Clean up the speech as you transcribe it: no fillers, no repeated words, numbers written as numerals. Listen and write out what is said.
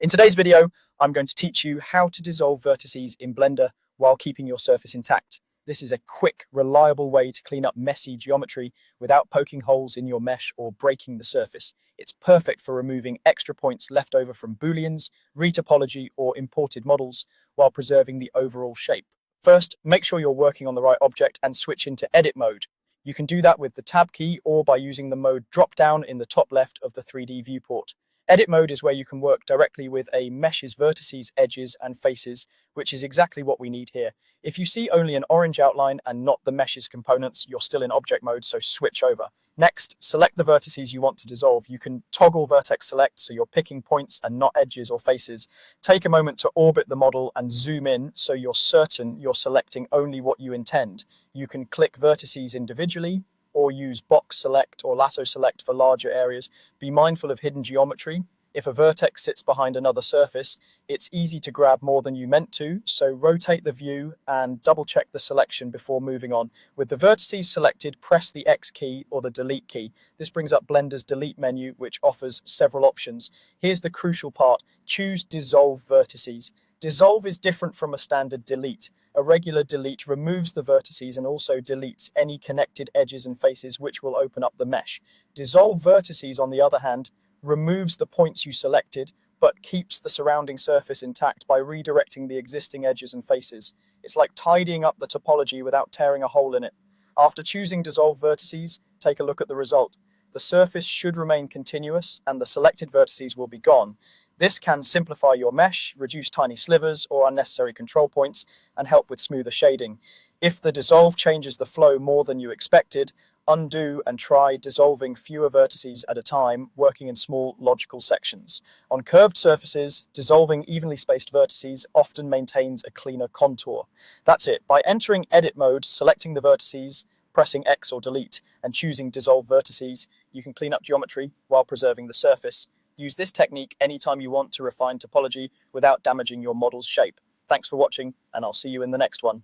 In today's video, I'm going to teach you how to dissolve vertices in Blender while keeping your surface intact. This is a quick, reliable way to clean up messy geometry without poking holes in your mesh or breaking the surface. It's perfect for removing extra points left over from booleans, retopology, or imported models while preserving the overall shape. First, make sure you're working on the right object and switch into edit mode. You can do that with the tab key or by using the mode drop-down in the top left of the 3D viewport. Edit mode is where you can work directly with a mesh's vertices, edges, and faces, which is exactly what we need here. If you see only an orange outline and not the mesh's components, you're still in object mode, so switch over. Next, select the vertices you want to dissolve. You can toggle vertex select, so you're picking points and not edges or faces. Take a moment to orbit the model and zoom in, so you're certain you're selecting only what you intend. You can click vertices individually, or use box select or lasso select for larger areas. Be mindful of hidden geometry. If a vertex sits behind another surface, it's easy to grab more than you meant to, so rotate the view and double check the selection before moving on. With the vertices selected, press the X key or the delete key. This brings up Blender's delete menu, which offers several options. Here's the crucial part: choose dissolve vertices. Dissolve is different from a standard delete. A regular delete removes the vertices and also deletes any connected edges and faces, which will open up the mesh. Dissolve vertices, on the other hand, removes the points you selected, but keeps the surrounding surface intact by redirecting the existing edges and faces. It's like tidying up the topology without tearing a hole in it. After choosing dissolve vertices, take a look at the result. The surface should remain continuous and the selected vertices will be gone. This can simplify your mesh, reduce tiny slivers or unnecessary control points, and help with smoother shading. If the dissolve changes the flow more than you expected, undo and try dissolving fewer vertices at a time, working in small logical sections. On curved surfaces, dissolving evenly spaced vertices often maintains a cleaner contour. That's it. By entering edit mode, selecting the vertices, pressing X or delete, and choosing dissolve vertices, you can clean up geometry while preserving the surface. Use this technique anytime you want to refine topology without damaging your model's shape. Thanks for watching, and I'll see you in the next one.